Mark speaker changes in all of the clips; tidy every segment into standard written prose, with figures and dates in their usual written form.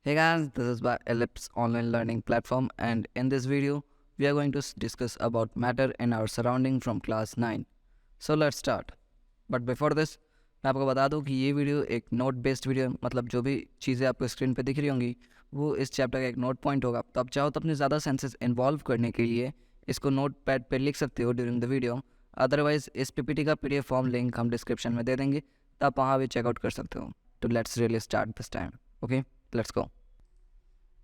Speaker 1: Hey guys, this is by Ellipse online learning platform, and in this video we are going to discuss about matter in our surrounding from class 9. So let's start. But before this मैं आपको बता दूं कि ये video एक note based video है, मतलब जो भी चीज़ें आपको स्क्रीन पे दिख रही होंगी वो इस चैप्टर का एक नोट पॉइंट होगा। तो आप चाहो तो अपने ज़्यादा सेंसेस इन्वॉल्व करने के लिए इसको नोट पैड पर लिख सकते हो ड्यूरिंग द वीडियो। अदरवाइज इस पीपीटी का पीडीएफ फॉर्म लिंक हम डिस्क्रिप्शन में दे देंगे, तो आप वहाँ भी चेकआउट कर सकते हो। तो let's really start this time. Okay, let's go.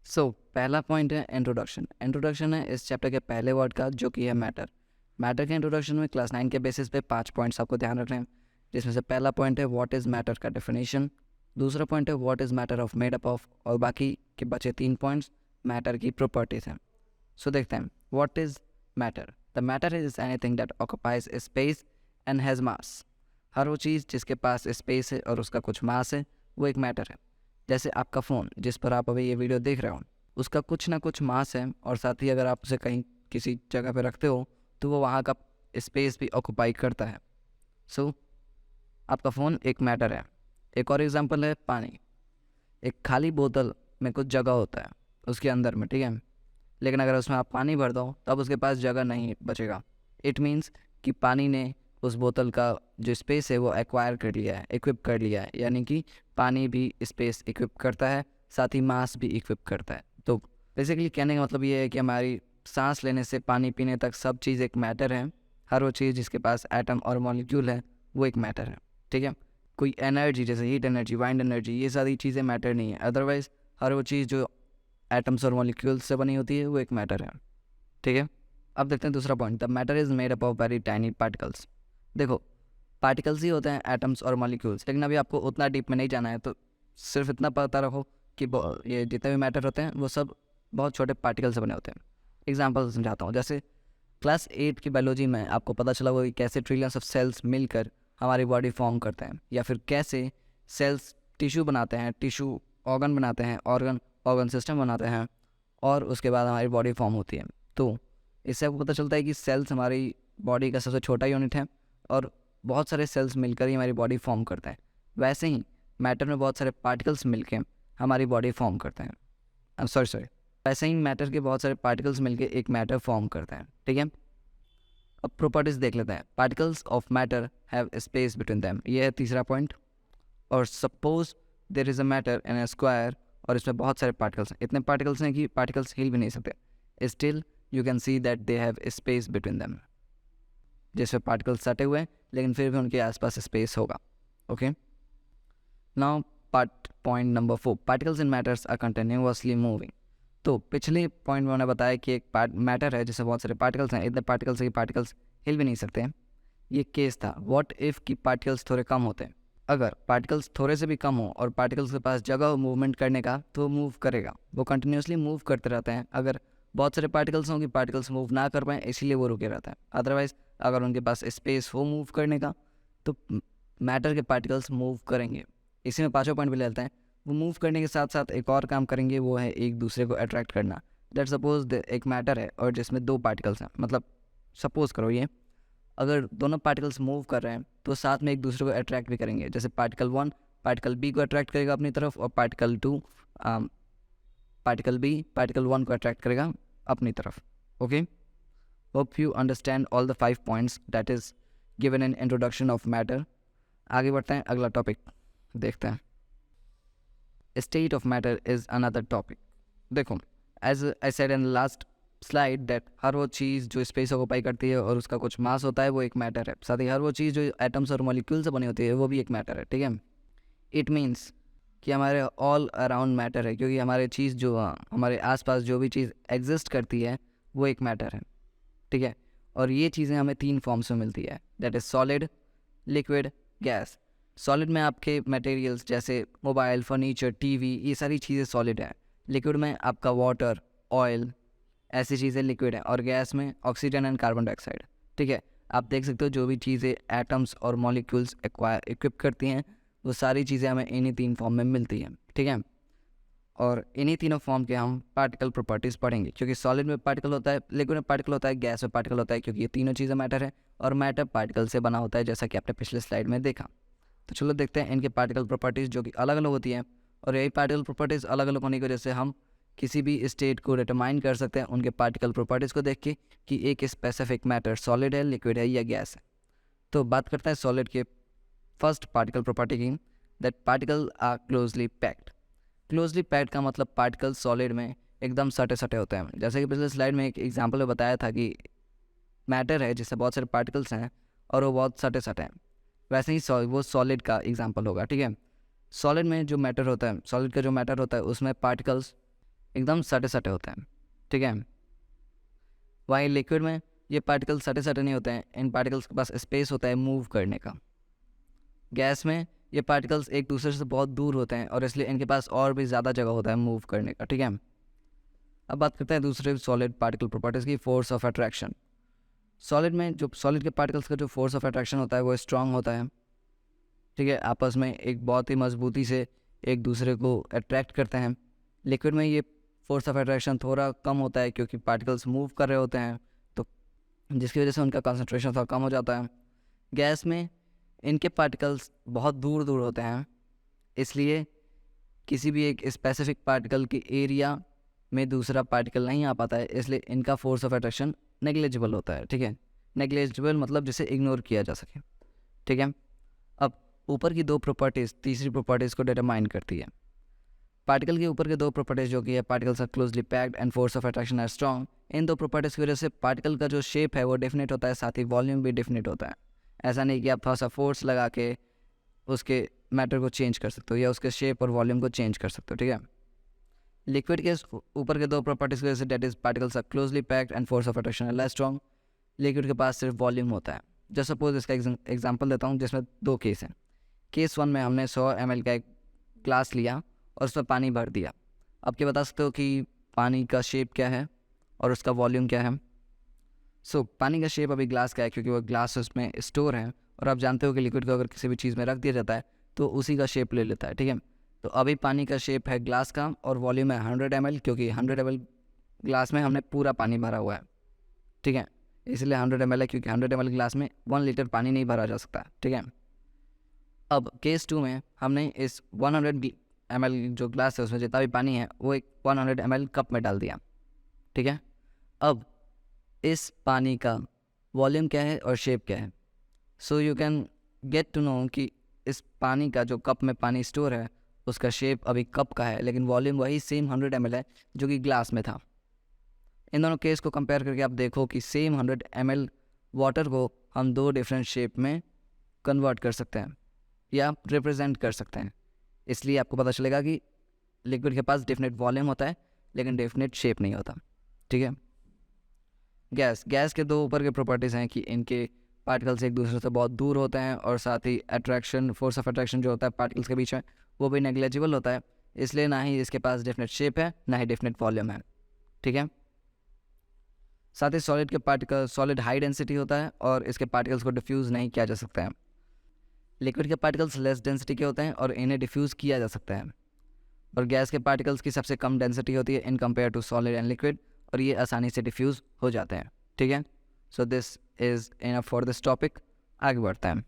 Speaker 1: So पहला पॉइंट है इंट्रोडक्शन। इंट्रोडक्शन है इस चैप्टर के पहले वर्ड का, जो कि है मैटर। मैटर के इंट्रोडक्शन में क्लास 9 के बेसिस पे 5 पॉइंट्स आपको ध्यान रखने हैं, जिसमें से पहला पॉइंट है व्हाट इज़ मैटर का डेफिनेशन, दूसरा पॉइंट है what is matter of made up of, और बाकी के बचे 3 पॉइंट्स मैटर की प्रॉपर्टीज़ हैं। सो देखते हैं what is matter. The matter is anything that occupies space and has mass. हर वो चीज़ जिसके पास स्पेस है और उसका कुछ मास है वो एक मैटर है। जैसे आपका फ़ोन जिस पर आप अभी ये वीडियो देख रहे हो, उसका कुछ ना कुछ मास है, और साथ ही अगर आप उसे कहीं किसी जगह पर रखते हो तो वो वहाँ का स्पेस भी ऑक्यूपाई करता है। सो आपका फ़ोन एक मैटर है। एक और एग्जांपल है पानी। एक खाली बोतल में कुछ जगह होता है उसके अंदर में, ठीक है, लेकिन अगर उसमें आप पानी भर दो तब उसके पास जगह नहीं बचेगा। इट मीन्स कि पानी ने उस बोतल का जो स्पेस है वो एक्वायर कर लिया है, इक्विप कर लिया है, यानी कि पानी भी स्पेस इक्विप करता है, साथ ही मास भी इक्विप करता है। तो बेसिकली कहने का मतलब ये है कि हमारी सांस लेने से पानी पीने तक सब चीज़ एक मैटर है। हर वो चीज़ जिसके पास एटम और मॉलिक्यूल है वो एक मैटर है, ठीक है। कोई एनर्जी जैसे हीट एनर्जी, वाइंड एनर्जी, ये सारी चीज़ें मैटर नहीं है। अदरवाइज़ हर वो चीज़ जो एटम्स और मॉलिक्यूल्स से बनी होती है वो एक मैटर है, ठीक है। अब देखते हैं दूसरा point, the matter is made up of very tiny particles. देखो पार्टिकल्स ही होते हैं एटम्स और मॉलिक्यूल्स, लेकिन अभी आपको उतना डीप में नहीं जाना है, तो सिर्फ इतना पता रखो कि ये जितने भी मैटर होते हैं वो सब बहुत छोटे पार्टिकल से बने होते हैं। एग्जाम्पल समझाता हूँ। जैसे क्लास 8 की बायोलॉजी में आपको पता चला होगा कि कैसे ट्रिलियंस ऑफ सेल्स मिलकर हमारी बॉडी फॉर्म करते हैं, या फिर कैसे सेल्स टिश्यू बनाते हैं, टिश्यू ऑर्गन बनाते हैं, ऑर्गन ऑर्गन सिस्टम बनाते हैं, और उसके बाद हमारी बॉडी फॉर्म होती है। तो इससे आपको पता चलता है कि सेल्स हमारी बॉडी का सबसे छोटा यूनिट है, और बहुत सारे सेल्स मिलकर ही हमारी बॉडी फॉर्म करते हैं। वैसे ही मैटर में बहुत सारे पार्टिकल्स मिलकर हमारी बॉडी फॉर्म करते हैं। सॉरी वैसे ही मैटर के बहुत सारे पार्टिकल्स मिलकर एक मैटर फॉर्म करते हैं, ठीक है। अब प्रॉपर्टीज़ देख लेते हैं। Particles of matter have space between them, ये है तीसरा पॉइंट। और suppose there is a matter in a square, और इसमें बहुत सारे पार्टिकल्स हैं, इतने पार्टिकल्स हैं कि पार्टिकल्स हिल भी नहीं सकते, still you can see that they have space between them. जिसमें पार्टिकल्स सटे हुए हैं लेकिन फिर भी उनके आसपास स्पेस होगा, okay. Now part point number 4, particles in matters are continuously moving. तो पिछले पॉइंट में उन्होंने बताया कि एक मैटर है जिसमें बहुत सारे पार्टिकल्स हैं, इतने पार्टिकल्स है कि पार्टिकल्स हिल भी नहीं सकते हैं। ये केस था व्हाट इफ़ कि पार्टिकल्स थोड़े कम होते हैं। अगर पार्टिकल्स थोड़े से भी कम हो और पार्टिकल्स के पास जगह हो मूवमेंट करने का, तो वो मूव करेगा, वो कंटिन्यूसली मूव करते रहते हैं। अगर बहुत सारे पार्टिकल्स हों कि पार्टिकल्स मूव ना कर पाएँ इसीलिए वो रुके रहता है। अदरवाइज़ अगर उनके पास स्पेस हो मूव करने का तो मैटर के पार्टिकल्स मूव करेंगे। इसी में पाँचों पॉइंट भी ले लेते हैं। वो मूव करने के साथ साथ एक और काम करेंगे, वो है एक दूसरे को अट्रैक्ट करना। लेट्स सपोज एक मैटर है और जिसमें 2 पार्टिकल्स हैं, मतलब सपोज करो ये अगर दोनों पार्टिकल्स मूव कर रहे हैं तो साथ में एक दूसरे को अट्रैक्ट भी करेंगे। जैसे पार्टिकल 1 पार्टिकल बी को अट्रैक्ट करेगा अपनी तरफ, और पार्टिकल 2 पार्टिकल बी पार्टिकल 1 को अट्रैक्ट करेगा अपनी तरफ, okay. Hope you understand all the 5 points that is given in introduction of matter. आगे बढ़ते हैं, अगला टॉपिक देखते हैं। State of matter is another topic. देखो as I said in last slide that हर वो चीज़ जो स्पेस ऑक्यूपाई करती है और उसका कुछ मास होता है वो एक मैटर है। साथ ही हर वो चीज़ जो एटम्स और मॉलिक्यूल से बनी होती है वो भी एक मैटर है, ठीक है। इट मीन्स कि हमारे ऑल अराउंड मैटर है, क्योंकि हमारे चीज़ जो हमारे आसपास जो भी चीज़ एग्जिस्ट करती है वो एक मैटर है, ठीक है। और ये चीज़ें हमें 3 फॉर्म्स में मिलती है, that is solid, liquid, gas. Solid में आपके मटेरियल्स जैसे मोबाइल, फर्नीचर, टीवी, ये सारी चीज़ें सॉलिड है। लिक्विड में आपका वाटर, ऑयल, ऐसी चीज़ें लिक्विड है। और गैस में ऑक्सीजन एंड कार्बन डाइऑक्साइड, ठीक है। आप देख सकते हो जो भी चीज़ें एटम्स और मॉलिक्यूल्स इक्विप करती हैं वो सारी चीज़ें हमें इन्हीं 3 फॉर्म में मिलती हैं, ठीक है। और इन्हीं तीनों फॉर्म के हम पार्टिकल प्रॉपर्टीज़ पढ़ेंगे, क्योंकि सॉलिड में पार्टिकल होता है, लिक्विड में पार्टिकल होता है, गैस में पार्टिकल होता है, क्योंकि ये तीनों चीज़ें मैटर है। और मैटर पार्टिकल से बना होता है, जैसा कि आपने पिछले स्लाइड में देखा। तो चलो देखते हैं इनके पार्टिकल प्रॉपर्टीज़ जो कि अलग अलग होती हैं और यही पार्टिकल प्रॉपर्टीज़ अलग अलग होने की वजह से हम किसी भी स्टेट को डिटरमाइन कर सकते हैं उनके पार्टिकल प्रॉपर्टीज़ को देख के कि एक स्पेसिफिक मैटर सॉलिड है, लिक्विड है या गैस है। तो बात करता है सॉलिड के फर्स्ट पार्टिकल प्रॉपर्टी की, that particle are closely packed. Closely packed का मतलब पार्टिकल सॉलिड में एकदम सटे सटे होते हैं। जैसे कि पिछले स्लाइड में एक एग्जाम्पल में बताया था कि मैटर है जिससे बहुत सारे पार्टिकल्स हैं और वो बहुत सटे सटे हैं, वैसे ही वो सॉलिड का एग्जाम्पल होगा। ठीक है, सॉलिड में जो मैटर होता है, सॉलिड का जो मैटर होता है उसमें पार्टिकल्स एकदम सटे सटे होते हैं। ठीक है, वहीं लिक्विड में ये पार्टिकल्स सटे सटे नहीं होते हैं, इन पार्टिकल्स के पास स्पेस होता है मूव करने का। गैस में ये पार्टिकल्स एक दूसरे से बहुत दूर होते हैं और इसलिए इनके पास और भी ज़्यादा जगह होता है मूव करने का। ठीक है, अब बात करते हैं दूसरे सॉलिड पार्टिकल प्रॉपर्टीज़ की, फोर्स ऑफ अट्रैक्शन। सॉलिड में जो सॉलिड के पार्टिकल्स का जो फोर्स ऑफ अट्रैक्शन होता है वो स्ट्रांग होता है। ठीक है, आपस में एक बहुत ही मजबूती से एक दूसरे को अट्रैक्ट करते हैं। लिक्विड में ये फोर्स ऑफ अट्रैक्शन थोड़ा कम होता है क्योंकि पार्टिकल्स मूव कर रहे होते हैं, तो जिसकी वजह से उनका कंसंट्रेशन थोड़ा कम हो जाता है। गैस में इनके पार्टिकल्स बहुत दूर दूर होते हैं, इसलिए किसी भी एक स्पेसिफिक पार्टिकल के एरिया में दूसरा पार्टिकल नहीं आ पाता है, इसलिए इनका फोर्स ऑफ अट्रैक्शन नेग्लिजिबल होता है। ठीक है, नेग्लिजिबल मतलब जिसे इग्नोर किया जा सके। ठीक है, अब ऊपर की दो प्रॉपर्टीज़ तीसरी प्रॉपर्टीज़ को डिटरमाइन करती है। पार्टिकल के ऊपर के दो प्रॉपर्टीज़ जो कि है particles are closely packed and force of attraction are strong, इन दो प्रॉपर्टीज़ की वजह से पार्टिकल का जो शेप है वो डेफिनेट होता है, साथ ही वॉल्यूम भी डेफिनेट होता है। ऐसा नहीं कि आप थोड़ा सा फोर्स लगा के उसके मैटर को चेंज कर सकते हो या उसके शेप और वॉल्यूम को चेंज कर सकते हो। ठीक है, लिक्विड के ऊपर के दो प्रॉपर्टीज़ की वजह से that is particles are closely packed and force of attraction are less strong. Liquid के पास सिर्फ वॉल्यूम होता है। जैसे सपोज इसका एग्जांपल देता हूँ जिसमें दो केस हैं। केस 1 में हमने 100 ml का एक ग्लास लिया और उसमें पानी भर दिया। अब क्या बता सकते हो कि पानी का शेप क्या है और उसका वॉल्यूम क्या है? पानी का शेप अभी ग्लास का है क्योंकि वो ग्लास उसमें स्टोर है, और आप जानते हो कि लिक्विड को अगर किसी भी चीज़ में रख दिया जाता है तो उसी का शेप ले लेता है। ठीक है, तो अभी पानी का शेप है ग्लास का और वॉल्यूम है 100 ml, क्योंकि 100 ml ग्लास में हमने पूरा पानी भरा हुआ है। ठीक है, इसलिए 100 ml है क्योंकि 100 ml ग्लास में 1 लीटर पानी नहीं भरा जा सकता। ठीक है, अब केस 2 में हमने इस 100 ml जो ग्लास है उसमें जितना भी पानी है वो एक 100 ml कप में डाल दिया। ठीक है, अब इस पानी का वॉल्यूम क्या है और शेप क्या है? So you can get to know कि इस पानी का जो कप में पानी स्टोर है उसका शेप अभी कप का है, लेकिन वॉल्यूम वही सेम 100 ml है जो कि ग्लास में था। इन दोनों केस को कंपेयर करके आप देखो कि सेम 100 ml वाटर को हम दो डिफरेंट शेप में कन्वर्ट कर सकते हैं या रिप्रेजेंट कर सकते हैं। इसलिए आपको पता चलेगा कि लिक्विड के पास डेफिनेट वॉल्यूम होता है लेकिन डेफिनेट शेप नहीं होता। ठीक है, गैस के दो ऊपर के प्रॉपर्टीज़ हैं कि इनके पार्टिकल्स एक दूसरे से बहुत दूर होते हैं और साथ ही अट्रैक्शन, फोर्स ऑफ अट्रैक्शन जो होता है पार्टिकल्स के बीच में वो भी नेग्लिजिबल होता है, इसलिए ना ही इसके पास डेफिनेट शेप है ना ही डेफिनेट वॉल्यूम है। ठीक है, साथ ही सॉलिड के पार्टिकल सॉलिड हाई डेंसिटी होता है और इसके पार्टिकल्स को डिफ्यूज़ नहीं किया जा सकता है। लिक्विड के पार्टिकल्स लेस डेंसिटी के होते हैं और इन्हें डिफ्यूज़ किया जा सकता है, और गैस के पार्टिकल्स की सबसे कम डेंसिटी होती है in compare to solid and liquid, और ये आसानी से डिफ्यूज़ हो जाते हैं। ठीक है, so this is enough for this topic. आगे बढ़ते हैं।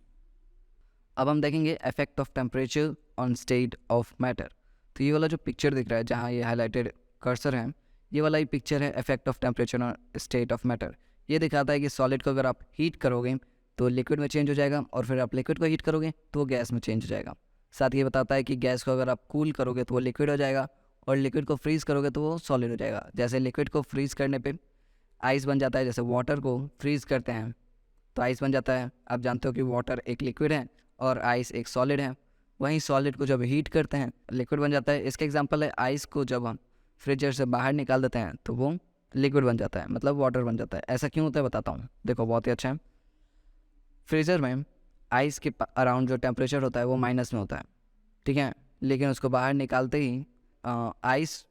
Speaker 1: अब हम देखेंगे effect of temperature on state of matter. तो ये वाला जो पिक्चर दिख रहा है जहाँ ये हाईलाइटेड कर्सर है, ये वाला ही पिक्चर है effect of temperature on state of matter. ये दिखाता है कि सॉलिड को अगर आप हीट करोगे तो लिक्विड में चेंज हो जाएगा, और फिर आप लिक्विड को हीट करोगे तो वो गैस में चेंज हो जाएगा। साथ ही ये बताता है कि गैस को अगर आप कूल करोगे तो वो लिक्विड हो जाएगा, और लिक्विड को फ्रीज़ करोगे तो वो सॉलिड हो जाएगा। जैसे लिक्विड को फ्रीज़ करने पे आइस बन जाता है, जैसे वाटर को फ्रीज़ करते हैं तो आइस बन जाता है। आप जानते हो कि वाटर एक लिक्विड है और आइस एक सॉलिड है। वहीं सॉलिड को जब हीट करते हैं लिक्विड बन जाता है। इसका एग्जांपल है आइस को जब हम फ्रीजर से बाहर निकाल देते हैं तो वो लिक्विड बन जाता है, मतलब वाटर बन जाता है। ऐसा क्यों होता है बताता हूँ, देखो बहुत ही अच्छा है। फ्रीज़र में आइस के अराउंड जो टेम्परेचर होता है वो माइनस में होता है। ठीक है, लेकिन उसको बाहर निकालते ही आइस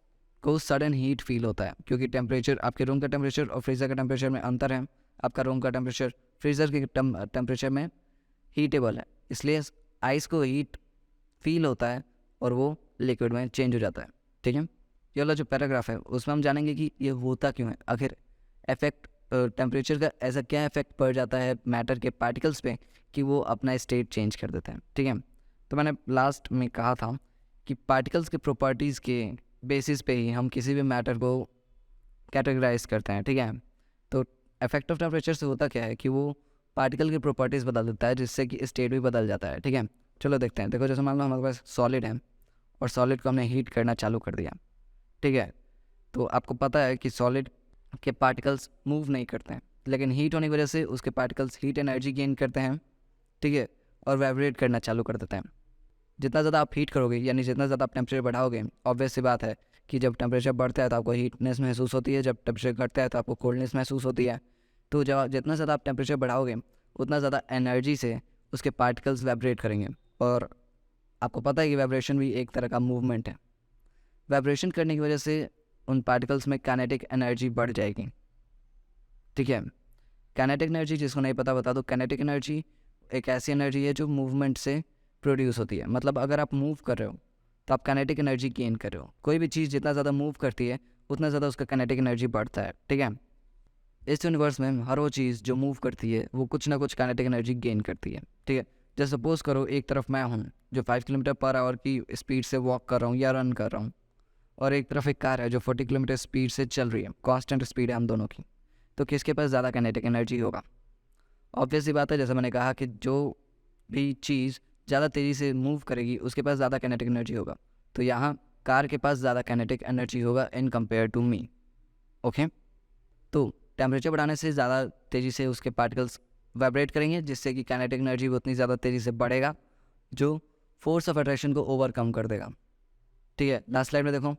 Speaker 1: को सडन हीट फील होता है, क्योंकि टेम्परेचर आपके रूम का टेम्परेचर और फ्रीज़र का टेम्परेचर में अंतर है। आपका रूम का टेम्परेचर फ्रीज़र के टेम्परेचर में हीटेबल है, इसलिए आइस को हीट फील होता है और वो लिक्विड में चेंज हो जाता है। ठीक है, ये वाला जो पैराग्राफ है उसमें हम जानेंगे कि ये होता क्यों है, आखिर इफेक्ट टेम्परेचर का ऐसा क्या इफेक्ट पड़ जाता है मैटर के पार्टिकल्स पे कि वो अपना स्टेट चेंज कर देते हैं। ठीक है, तो मैंने लास्ट में कहा था कि पार्टिकल्स के प्रॉपर्टीज़ के बेसिस पे ही हम किसी भी मैटर को कैटेगराइज करते हैं, ठीक है। तो इफेक्ट ऑफ टेम्परेचर से होता क्या है कि वो पार्टिकल की प्रॉपर्टीज़ बदल देता है, जिससे कि स्टेट भी बदल जाता है, ठीक है। चलो देखते हैं। देखो जैसे मान लो हमारे पास सॉलिड है और सॉलिड को हमने हीट करना चालू कर दिया, ठीक है। तो आपको पता है कि सॉलिड के पार्टिकल्स मूव नहीं करते हैं, लेकिन हीट होने की वजह से उसके पार्टिकल्स हीट एनर्जी गेन करते हैं, ठीक है, और वाइब्रेट करना चालू कर देते हैं। जितना ज़्यादा आप हीट करोगे यानी जितना ज़्यादा आप टेम्परेचर बढ़ाओगे, ऑब्वियस सी बात है कि जब टेम्परेचर बढ़ता है तो आपको हीटनेस महसूस होती है, जब टेम्परेचर घटता है तो आपको कोल्डनेस महसूस होती है। तो जब जितना ज़्यादा आप टेम्परेचर बढ़ाओगे उतना ज़्यादा एनर्जी से उसके पार्टिकल्स वाइब्रेट करेंगे। और आपको पता है कि वाइब्रेशन भी एक तरह का मूवमेंट है। वाइब्रेशन करने की वजह से उन पार्टिकल्स में काइनेटिक एनर्जी बढ़ जाएगी, ठीक है। काइनेटिक एनर्जी, जिसको नहीं पता बता दो, काइनेटिक एनर्जी एक ऐसी एनर्जी है जो मूवमेंट से प्रोड्यूस होती है। मतलब अगर आप मूव कर रहे हो तो आप काइनेटिक एनर्जी गेन कर रहे हो। कोई भी चीज़ जितना ज़्यादा मूव करती है उतना ज़्यादा उसका काइनेटिक एनर्जी बढ़ता है, ठीक है। इस यूनिवर्स में हर वो चीज़ जो मूव करती है वो कुछ ना कुछ काइनेटिक एनर्जी गेन करती है, ठीक है। जैसे सपोज करो एक तरफ मैं हूँ जो 5 किलोमीटर पर आवर की स्पीड से वॉक कर रहा हूँ या रन कर रहा हूँ, और एक तरफ एक कार है जो 40 किलोमीटर स्पीड से चल रही है, कांस्टेंट स्पीड है हम दोनों की। तो किसके पास ज़्यादा काइनेटिक एनर्जी होगा? ऑब्वियस सी बात है, जैसे मैंने कहा कि जो भी चीज़ ज़्यादा तेज़ी से मूव करेगी उसके पास ज़्यादा काइनेटिक एनर्जी होगा। तो यहाँ कार के पास ज़्यादा काइनेटिक एनर्जी होगा in compare to me, okay. तो टेम्परेचर बढ़ाने से ज़्यादा तेज़ी से उसके पार्टिकल्स वाइब्रेट करेंगे, जिससे कि काइनेटिक एनर्जी उतनी ज़्यादा तेज़ी से बढ़ेगा जो फोर्स ऑफ अट्रैक्शन को ओवरकम कर देगा, ठीक है। लास्ट स्लाइड में देखो,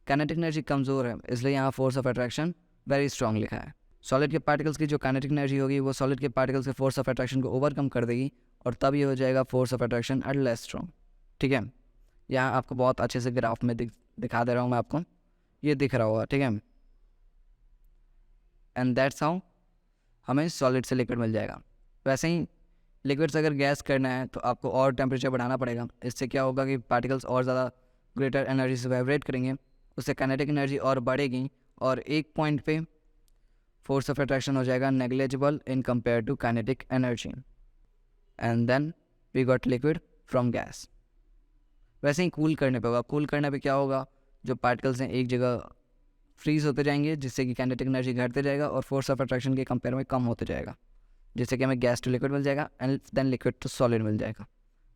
Speaker 1: काइनेटिक एनर्जी कमज़ोर है इसलिए यहाँ force of attraction very strong लिखा है। सॉलिड के पार्टिकल्स की जो काइनेटिक एनर्जी होगी वो सॉलिड के पार्टिकल्स के फोर्स ऑफ अट्रैक्शन को ओवरकम कर देगी, और तब ये हो जाएगा force of attraction at less strong, ठीक है। यहाँ आपको बहुत अच्छे से ग्राफ में दिखा दे रहा हूँ मैं आपको, ये दिख रहा होगा, ठीक है। एंड दैट्स हाउ हमें सॉलिड से लिक्विड मिल जाएगा। वैसे ही लिक्विड से अगर गैस करना है तो आपको और टेम्परेचर बढ़ाना पड़ेगा। इससे क्या होगा कि पार्टिकल्स और ज़्यादा ग्रेटर एनर्जी से वाइब्रेट करेंगे, उससे काइनेटिक एनर्जी और बढ़ेगी, और एक पॉइंट पे फोर्स ऑफ अट्रैक्शन हो जाएगा negligible in compare to kinetic energy, and then we got liquid from gas. वैसे ही कूल करने पे होगा। कूल करने पे क्या होगा, जो पार्टिकल्स हैं एक जगह फ्रीज होते जाएंगे, जिससे कि काइनेटिक एनर्जी घटते जाएगा और फोर्स ऑफ अट्रैक्शन के कंपेयर में कम होते जाएगा, जिससे कि हमें गैस टू लिक्विड मिल जाएगा and then liquid to solid मिल जाएगा,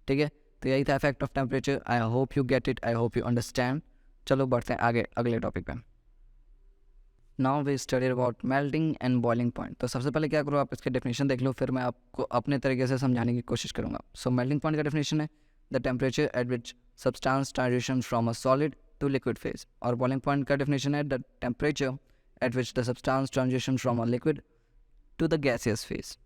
Speaker 1: ठीक है। तो यही था effect of temperature. I hope you get it, I hope you understand. चलो बढ़ते हैं आगे अगले टॉपिक पे। Now we study about melting and boiling point. तो सबसे पहले क्या करो, आप इसके डेफिनेशन देख लो, फिर मैं आपको अपने तरीके से समझाने की कोशिश करूँगा। सो मेल्टिंग पॉइंट का डेफिनेशन है the temperature at which substance transition from a solid to liquid phase. और बॉइलिंग पॉइंट का डेफिनेशन है the temperature at which the substance transition from a liquid to the gaseous phase.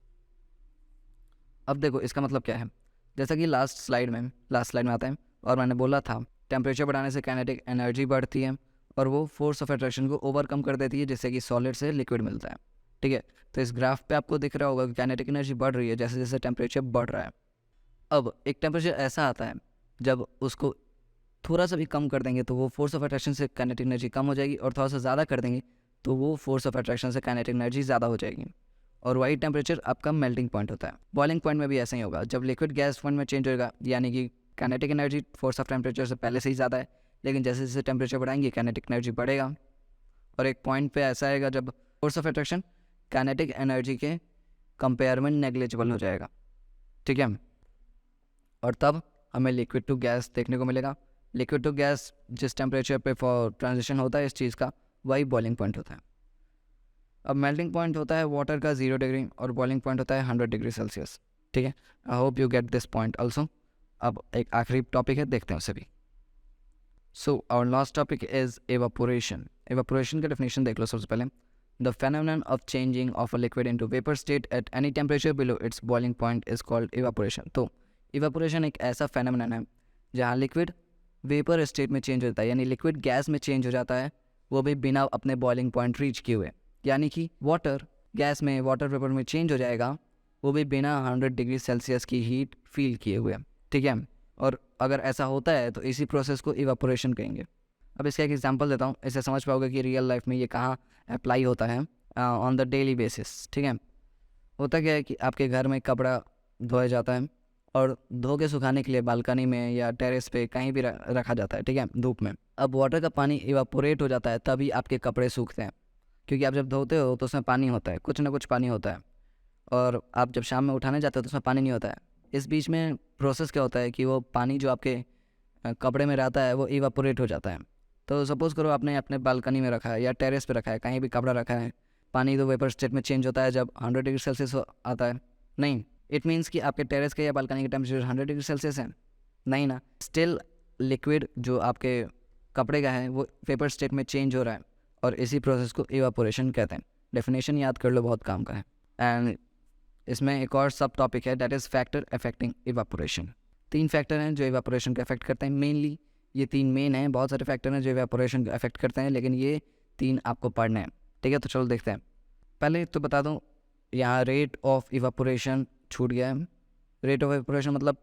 Speaker 1: अब देखो इसका मतलब क्या है, जैसा कि लास्ट स्लाइड में आता है, और मैंने बोला था टेम्परेचर बढ़ाने से काइनेटिक एनर्जी बढ़ती है और वो फोर्स ऑफ अट्रैक्शन को ओवरकम कर देती है, जिससे कि सॉलिड से लिक्विड मिलता है, ठीक है। तो इस ग्राफ पे आपको दिख रहा होगा कि काइनेटिक एनर्जी बढ़ रही है जैसे जैसे टेम्परेचर बढ़ रहा है। अब एक टेम्परेचर ऐसा आता है जब उसको थोड़ा सा भी कम कर देंगे तो वो फोर्स ऑफ अट्रैक्शन से काइनेटिक एनर्जी कम हो जाएगी, और थोड़ा सा ज़्यादा कर देंगे तो वो फोर्स ऑफ अट्रैक्शन से काइनेटिक एनर्जी ज़्यादा हो जाएगी, और वही टेम्परेचर आपका मेल्टिंग पॉइंट होता है। बॉइलिंग पॉइंट में भी ऐसा ही होगा, जब लिक्विड गैस फॉर्म में चेंज होगा, यानी कि kinetic energy force of temperature से पहले से ही ज़्यादा है, लेकिन जैसे जैसे टेम्परेचर बढ़ाएंगे काइनेटिक एनर्जी बढ़ेगा, और एक पॉइंट पे ऐसा आएगा जब force of attraction kinetic energy के कंपेयर में नेग्लिजिबल हो जाएगा, ठीक है। और तब हमें लिक्विड टू गैस देखने को मिलेगा। लिक्विड टू गैस जिस टेम्परेचर पे फॉर ट्रांजिशन होता है इस चीज़ का, वही बॉइलिंग पॉइंट होता है। अब मेल्टिंग पॉइंट होता है वाटर का 0 डिग्री और बॉइलिंग पॉइंट होता है 100 डिग्री सेल्सियस, ठीक है। I hope you get this point also. अब एक आखिरी टॉपिक है, देखते हैं उसे भी। So our last topic is evaporation. Evaporation का डेफिनेशन देख लो सबसे पहले। The phenomenon of changing of a liquid into vapor state at any temperature below its boiling point is called evaporation। तो evaporation एक ऐसा phenomenon है जहाँ लिक्विड वेपर स्टेट में चेंज होता है, यानी लिक्विड गैस में चेंज हो जाता है, वो भी बिना अपने बॉइलिंग पॉइंट रीच किए हुए। यानी कि वाटर गैस में, वाटर वेपर में चेंज हो जाएगा, वो भी बिना 100 डिग्री सेल्सियस की हीट फील किए हुए, ठीक है। और अगर ऐसा होता है तो इसी प्रोसेस को इवापोरेशन कहेंगे। अब इसका एक एग्जांपल देता हूँ, इससे समझ पाओगे कि रियल लाइफ में ये कहाँ अप्लाई होता है ऑन द डेली बेसिस, ठीक है। होता क्या है कि आपके घर में कपड़ा धोया जाता है और धो के सुखाने के लिए बालकनी में या टेरेस पे कहीं भी रखा जाता है, ठीक है, धूप में। अब वाटर का पानी इवापोरेट हो जाता है तभी आपके कपड़े सूखते हैं, क्योंकि आप जब धोते हो तो उसमें पानी होता है, कुछ ना कुछ पानी होता है, और आप जब शाम में उठाने जाते हो तो उसमें पानी नहीं होता है। इस बीच में प्रोसेस क्या होता है कि वो पानी जो आपके कपड़े में रहता है वो इवापोरेट हो जाता है। तो सपोज़ करो आपने अपने बालकनी में रखा है या टेरेस पे रखा है, कहीं भी कपड़ा रखा है, पानी तो वेपर स्टेट में चेंज होता है जब 100 डिग्री सेल्सियस आता है? नहीं। इट मीन्स कि आपके टेरेस के या बालकनी का टेम्परेचर 100 डिग्री सेल्सियस है? नहीं ना। स्टिल लिक्विड जो आपके कपड़े का है वो वेपर स्टेट में चेंज हो रहा है, और इसी प्रोसेस को इवापोरेशन कहते हैं। डेफिनेशन याद कर लो, बहुत काम का है। एंड इसमें एक और सब टॉपिक है, that is factor affecting evaporation. 3 factor हैं जो इवापोरेशन को अफेक्ट करते हैं। मेनली ये 3 मेन हैं, बहुत सारे फैक्टर हैं जो इवापोरेशन को अफेक्ट करते हैं, लेकिन ये 3 आपको पढ़ने हैं, ठीक है। तो चलो देखते हैं। पहले तो बता दूं, यहाँ रेट ऑफ इवापोरेशन छूट गया है। रेट ऑफ इवापोरेशन मतलब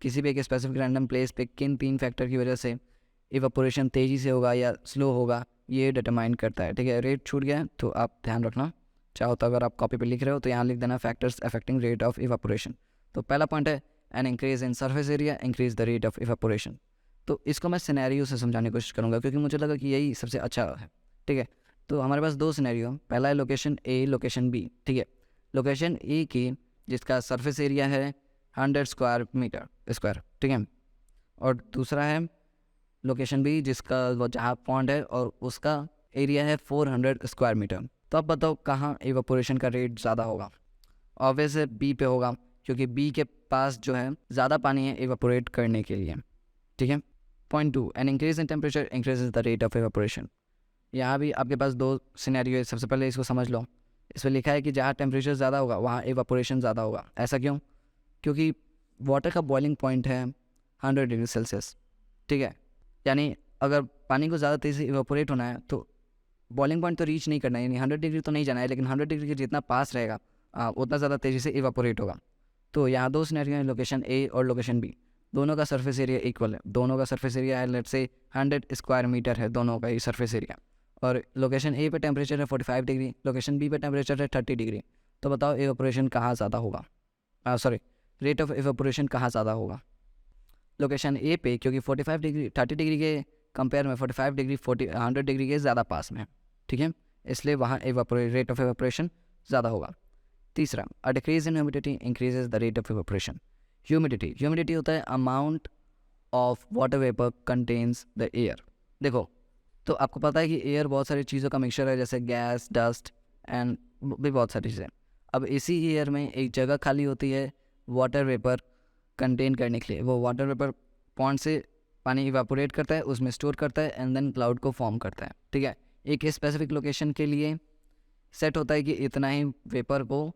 Speaker 1: किसी भी एक स्पेसिफिक रैंडम प्लेस पे किन 3 फैक्टर की वजह से इवापोरेशन तेज़ी से होगा या स्लो होगा, ये डिटरमाइन करता है, ठीक है। रेट छूट गया है तो आप ध्यान रखना, चाहो तो अगर आप कॉपी पे लिख रहे हो तो यहाँ लिख देना factors affecting rate of evaporation. तो पहला पॉइंट है an increase in surface area increase the rate of evaporation. तो इसको मैं सिनेरियो से समझाने की कोशिश करूँगा, क्योंकि मुझे लगा कि यही सबसे अच्छा है, ठीक है। तो हमारे पास 2 सिनेरियो, पहला है लोकेशन ए, लोकेशन बी, ठीक है। लोकेशन ए की जिसका सरफेस एरिया है 100 स्क्वायर मीटर स्क्वायर, ठीक है, और दूसरा है लोकेशन बी जिसका वो जहाँ पॉइंट है और उसका एरिया है 400 स्क्वायर मीटर। तो अब बताओ कहाँ इवापोरेशन का रेट ज़्यादा होगा? ऑब्वियस है बी पे होगा, क्योंकि बी के पास जो है ज़्यादा पानी है इवापोरेट करने के लिए, ठीक है। Point 2, an increase in temperature increases the rate of evaporation. यहाँ भी आपके पास 2 सिनेरियो है। सबसे पहले इसको समझ लो। इसमें लिखा है कि जहाँ टेम्परेचर ज़्यादा होगा वहाँ इवापोरेशन ज़्यादा होगा। ऐसा क्यों? क्योंकि वाटर का बॉइलिंग पॉइंट है 100 डिग्री सेल्सियस, ठीक है। यानी अगर पानी को ज़्यादा तेज़ी से इवापोरेट होना है तो बॉइलिंग पॉइंट तो रीच नहीं करना है, यानी 100 डिग्री तो नहीं जाना है, लेकिन 100 डिग्री के जितना पास रहेगा उतना ज़्यादा तेज़ी से इवापोरेट होगा। तो यहाँ 2 सिनेरियो हैं, लोकेशन ए और लोकेशन बी। दोनों का सरफेस एरिया इक्वल है, दोनों का सरफेस एरिया है लेट्स से 100 स्क्वायर मीटर है दोनों का ही सरफेस एरिया, और लोकेशन ए पे टेम्परेचर है 45 डिग्री, लोकेशन बी पे टेम्परेचर है 30 डिग्री। तो बताओ इवापोरेशन कहाँ ज़्यादा होगा? रेट ऑफ इवापोरेशन कहाँ ज़्यादा होगा? लोकेशन ए पे, क्योंकि 45 डिग्री 30 डिग्री के कंपेयर में 45 डिग्री 100 डिग्री के ज़्यादा पास में है, ठीक है, इसलिए वहाँ रेट ऑफ इवापोरेशन ज़्यादा होगा। तीसरा, a decrease in humidity increases the rate of evaporation. Humidity होता है amount of water vapour contains the air. देखो, तो आपको पता है कि एयर बहुत सारी चीज़ों का मिक्सचर है, जैसे गैस, डस्ट एंड भी बहुत सारी चीज़ें। अब इसी एयर में एक जगह खाली होती है वाटर वेपर कंटेन करने के लिए। वो वाटर वेपर पॉन्ड से पानी इवापोरेट करता है, उसमें स्टोर करता है एंड देन क्लाउड को फॉर्म करता है, ठीक है। एक स्पेसिफिक लोकेशन के लिए सेट होता है कि इतना ही वेपर को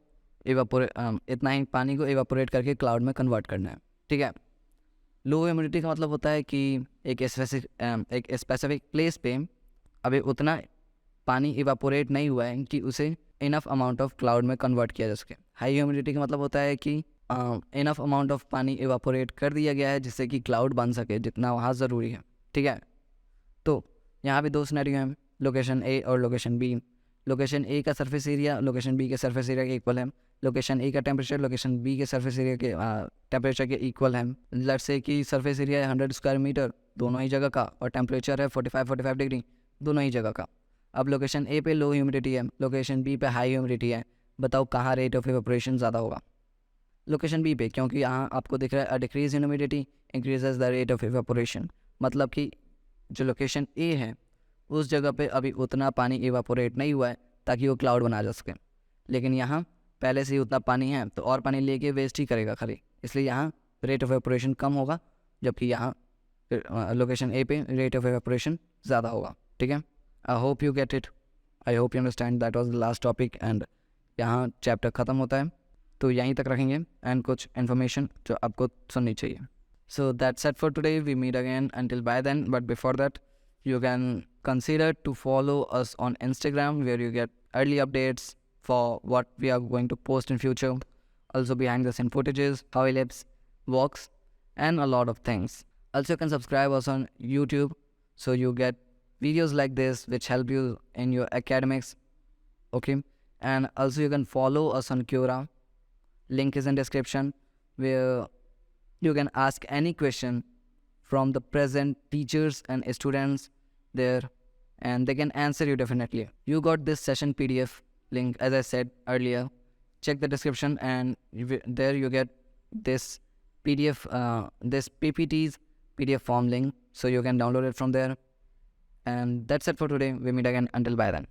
Speaker 1: इतना ही पानी को इवापोरेट करके क्लाउड में कन्वर्ट करना है, ठीक है। लो ह्यूमिडिटी का मतलब होता है कि एक स्पेसिफिक प्लेस पे अभी उतना पानी इवापोरेट नहीं हुआ है कि उसे इनफ अमाउंट ऑफ क्लाउड में कन्वर्ट किया जा सके। हाई ह्यूमिडिटी का मतलब होता है कि इनफ अमाउंट ऑफ पानी इवापोरेट कर दिया गया है जिससे कि क्लाउड बन सके, जितना वहाँ ज़रूरी है, ठीक है। तो यहाँ भी 2 सिनेरियो हैं, लोकेशन ए और लोकेशन बी। लोकेशन ए का सरफेस एरिया लोकेशन बी के सरफेस एरिया के इक्वल है। लोकेशन ए का टेम्परेचर लोकेशन बी के सरफेस एरिया के टेम्परेचर के इक्वल है। लेट्स से कि सरफेस एरिया है 100 स्क्वायर मीटर दोनों ही जगह का, और टेम्परेचर है 45 डिग्री दोनों ही जगह का। अब लोकेशन ए पे लो ह्यूमिडिटी है, लोकेशन बी पे हाई ह्यूमिडिटी है। बताओ कहाँ रेट ऑफ इवेपोरेशन ज़्यादा होगा? लोकेशन बी पे, क्योंकि यहाँ आपको दिख रहा है a decrease in humidity increases the rate of evaporation. मतलब कि जो लोकेशन ए है उस जगह पे अभी उतना पानी इवापोरेट नहीं हुआ है ताकि वो क्लाउड बना जा सके, लेकिन यहाँ पहले से ही उतना पानी है तो और पानी लेके वेस्ट ही करेगा खाली, इसलिए यहाँ रेट ऑफ इवेपोरेशन कम होगा, जबकि यहाँ लोकेशन ए पे रेट ऑफ इवेपोरेशन ज़्यादा होगा, ठीक है। I hope you get it, I hope you understand, that was the last topic and यहाँ चैप्टर ख़त्म होता है। तो यहीं तक रखेंगे एंड कुछ इन्फॉर्मेशन जो आपको सुननी चाहिए। So that's it for today, we meet again until by then, but before that you can consider to follow us on Instagram where you get early updates for what we are going to post in future, also behind the scene footages, how ellipse works and a lot of things. Also you can subscribe us on YouTube so you get videos like this which help you in your academics, okay. And also you can follow us on Quora, link is in description, where You can ask any question from the present teachers and students there, and they can answer you definitely. You got this session PDF link, as I said earlier. Check the description, and there you get this PDF, this PPT's PDF form link, so you can download it from there. And that's it for today. We meet again. Until bye then.